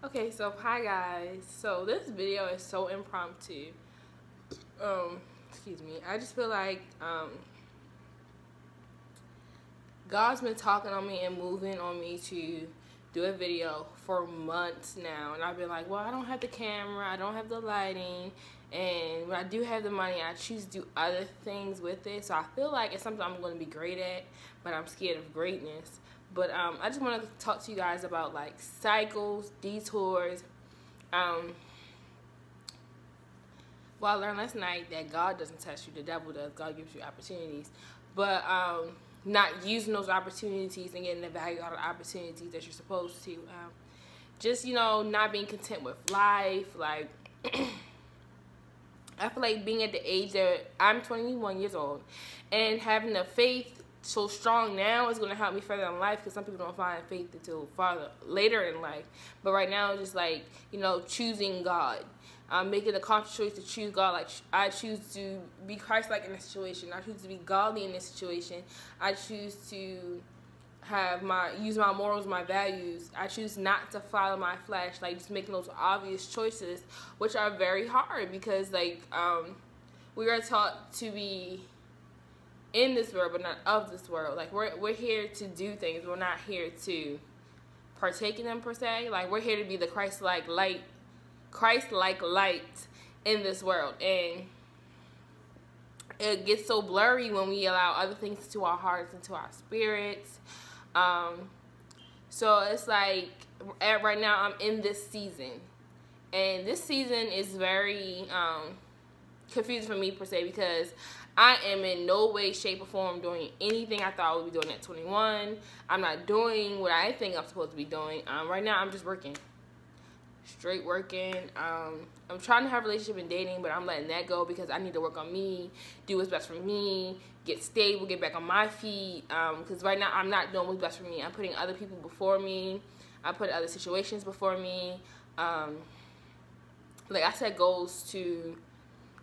Okay, so hi guys. So this video is so impromptu. Excuse me. I just feel like God's been talking on me and moving on me to do a video for months now, and I've been like, well, I don't have the camera, I don't have the lighting, and when I do have the money, I choose to do other things with it. So I feel like it's something I'm going to be great at, but I'm scared of greatness. But I just want to talk to you guys about like cycles, detours. Well, I learned last night that God doesn't test you, the devil does. God gives you opportunities. But not using those opportunities and getting the value out of the opportunities that you're supposed to. Just, not being content with life. Like, I feel like being at the age that I'm 21 years old and having the faith so strong now is going to help me further in life, because some people don't find faith until farther later in life. But right now, it's just like, choosing God. I'm making a conscious choice to choose God. Like, I choose to be Christ-like in this situation. I choose to be godly in this situation. I choose to use my morals, my values. I choose not to follow my flesh. Like, just making those obvious choices, which are very hard, because like we are taught to be in this world but not of this world. Like, we're here to do things. We're not here to partake in them per se. Like, we're here to be the Christ-like light in this world. And it gets so blurry when we allow other things to our hearts and to our spirits. So it's like, right now I'm in this season, and this season is very confusing for me per se, because I am in no way, shape, or form doing anything I thought I would be doing at 21. I'm not doing what I think I'm supposed to be doing. Right now I'm just working. Straight working. I'm trying to have a relationship and dating, but I'm letting that go because I need to work on me, do what's best for me, get stable, get back on my feet. Because right now I'm not doing what's best for me. I'm putting other people before me. I put other situations before me. Like, I set goals to,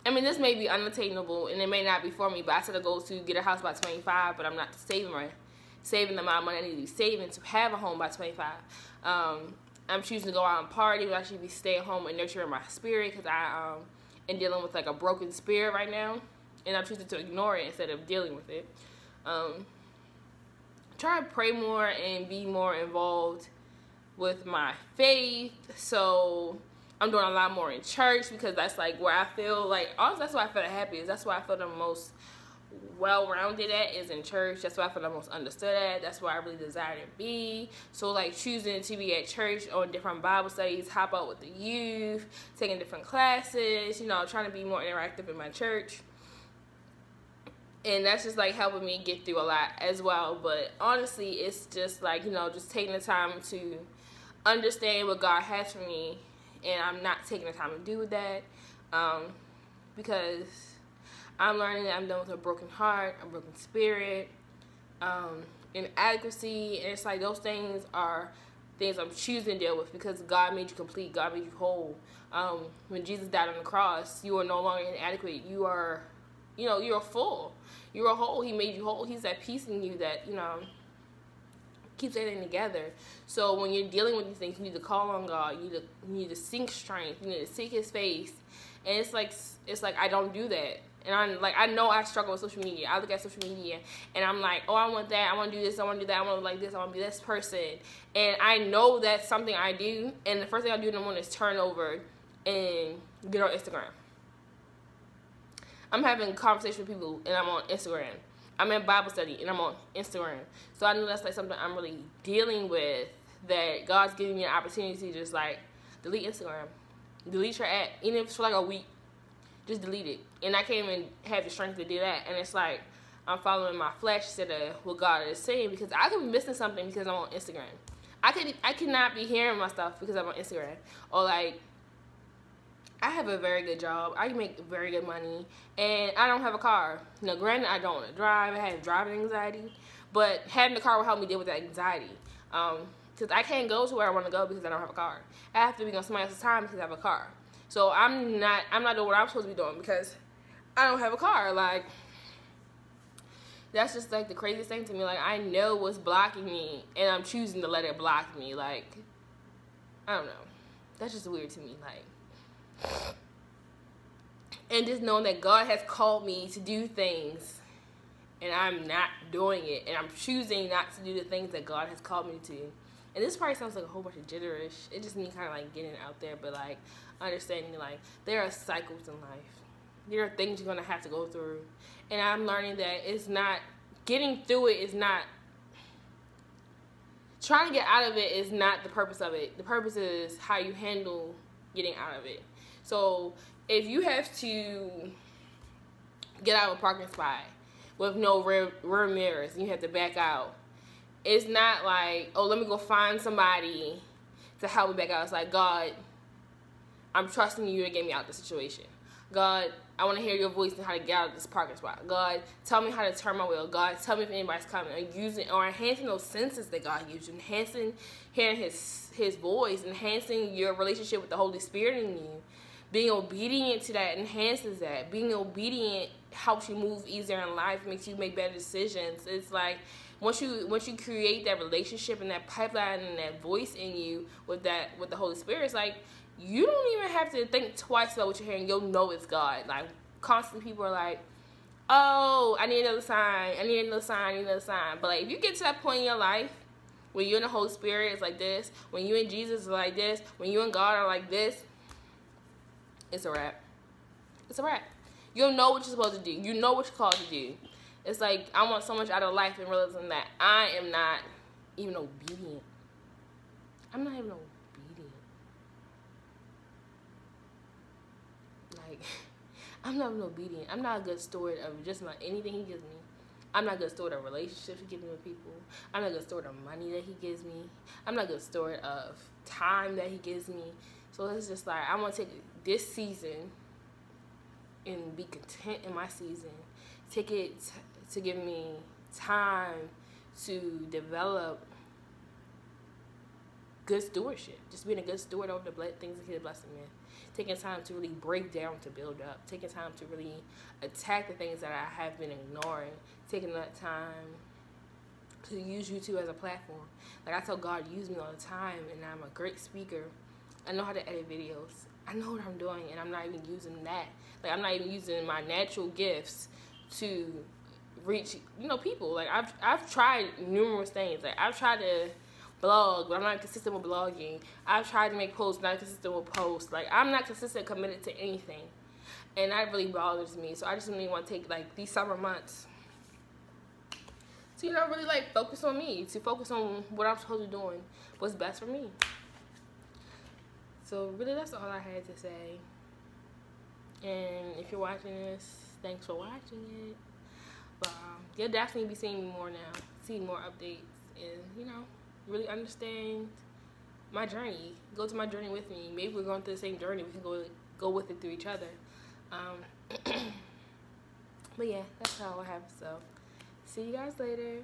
this may be unattainable and it may not be for me, but I set a goal to get a house by 25, but I'm not saving the amount of money I need to be saving to have a home by 25. I'm choosing to go out and party, but I should be staying home and nurturing my spirit, because I am dealing with like a broken spirit right now, and I'm choosing to ignore it instead of dealing with it. Try to pray more and be more involved with my faith. So I'm doing a lot more in church, because that's like where I feel like, also that's why I feel the happiest. That's why I feel the most well-rounded at, is in church. That's why I feel the most understood at. That's where I really desire to be. So like, choosing to be at church on different Bible studies, hop out with the youth, taking different classes, trying to be more interactive in my church. And that's just like helping me get through a lot as well. But honestly, it's just like, just taking the time to understand what God has for me, and I'm not taking the time to do that, because I'm learning that I'm done with a broken heart, a broken spirit, inadequacy, and it's like those things are things I'm choosing to deal with, because God made you complete, God made you whole. When Jesus died on the cross, you are no longer inadequate. You are, you're full. You're whole. He made you whole. He's that peace in you that, keeps everything together. So when you're dealing with these things, you need to call on God. You need to seek strength. You need to seek His face. And it's like I don't do that. And I know I struggle with social media. I look at social media and I'm like, oh, I want that. I want to do this. I want to do that. I want to like this. I want to be this person. And I know that's something I do. And the first thing I do in the morning is turn over and get on Instagram. I'm having conversation with people and I'm on Instagram. I'm in Bible study and I'm on Instagram. So I know that's like something I'm really dealing with, that God's giving me an opportunity to just like delete Instagram. Delete your app. Even if it's for like a week, just delete it. And I can't even have the strength to do that. And it's like I'm following my flesh instead of what God is saying, because I could be missing something because I'm on Instagram. I cannot be hearing my stuff because I'm on Instagram. Or like, I have a very good job. I make very good money, and I don't have a car. Now, granted, I don't drive. I have driving anxiety, but having a car will help me deal with that anxiety. Because I can't go to where I want to go because I don't have a car. I have to be on somebody else's time because I have a car. So I'm not doing what I'm supposed to be doing because I don't have a car. Like, that's just like the craziest thing to me. Like, I know what's blocking me, and I'm choosing to let it block me. Like, I don't know. That's just weird to me. Like, and just knowing that God has called me to do things and I'm not doing it, and I'm choosing not to do the things that God has called me to. And this probably sounds like a whole bunch of gibberish. It just means kind of like getting it out there, but like understanding like there are cycles in life. There are things you're going to have to go through. And I'm learning that it's not, getting through it is not, trying to get out of it is not the purpose of it. The purpose is how you handle getting out of it. So if you have to get out of a parking spot with no rear mirrors and you have to back out, it's not like, oh, let me go find somebody to help me back out. It's like, God, I'm trusting you to get me out of the situation. God, I want to hear your voice and how to get out of this parking spot. God, tell me how to turn my wheel. God, tell me if anybody's coming. Or enhancing those senses that God gives you. Enhancing hearing his voice. Enhancing your relationship with the Holy Spirit in you. Being obedient to that enhances that. Being obedient helps you move easier in life, makes you make better decisions. It's like once you create that relationship and that pipeline and that voice in you with the Holy Spirit, it's like you don't even have to think twice about what you're hearing. You'll know it's God. Like constantly people are like, oh, I need another sign. I need another sign. I need another sign. But like if you get to that point in your life when you and the Holy Spirit is like this, when you and Jesus are like this, when you and God are like this, it's a wrap. It's a wrap. You'll know what you're supposed to do. You know what you're called to do. It's like I want so much out of life and realizing that I am not even obedient. I'm not even obedient. Like, I'm not even obedient. I'm not a good steward of just about anything he gives me. I'm not a good steward of relationships he gives me with people. I'm not a good steward of money that he gives me. I'm not a good steward of time that he gives me. So it's just like, I want to take this season and be content in my season. Take it to give me time to develop good stewardship. Just being a good steward over the things that he's blessing me. Taking time to really break down to build up. Taking time to really attack the things that I have been ignoring. Taking that time to use YouTube as a platform. Like I tell God, use me all the time, and I'm a great speaker. I know how to edit videos. I know what I'm doing, and I'm not even using that. Like I'm not even using my natural gifts to reach, people. Like I've tried numerous things. Like I've tried to blog, but I'm not consistent with blogging. I've tried to make posts, not consistent with posts. Like I'm not consistent, committed to anything, and that really bothers me. So I just really want to take like these summer months to really like focus on me, to focus on what I'm supposed to be doing, what's best for me. So really, that's all I had to say. And if you're watching this, thanks for watching it. But you'll definitely be seeing me more now, seeing more updates, and really understand my journey. Go to my journey with me. Maybe we're going through the same journey. We can go with it through each other. But yeah, that's all I have. So see you guys later.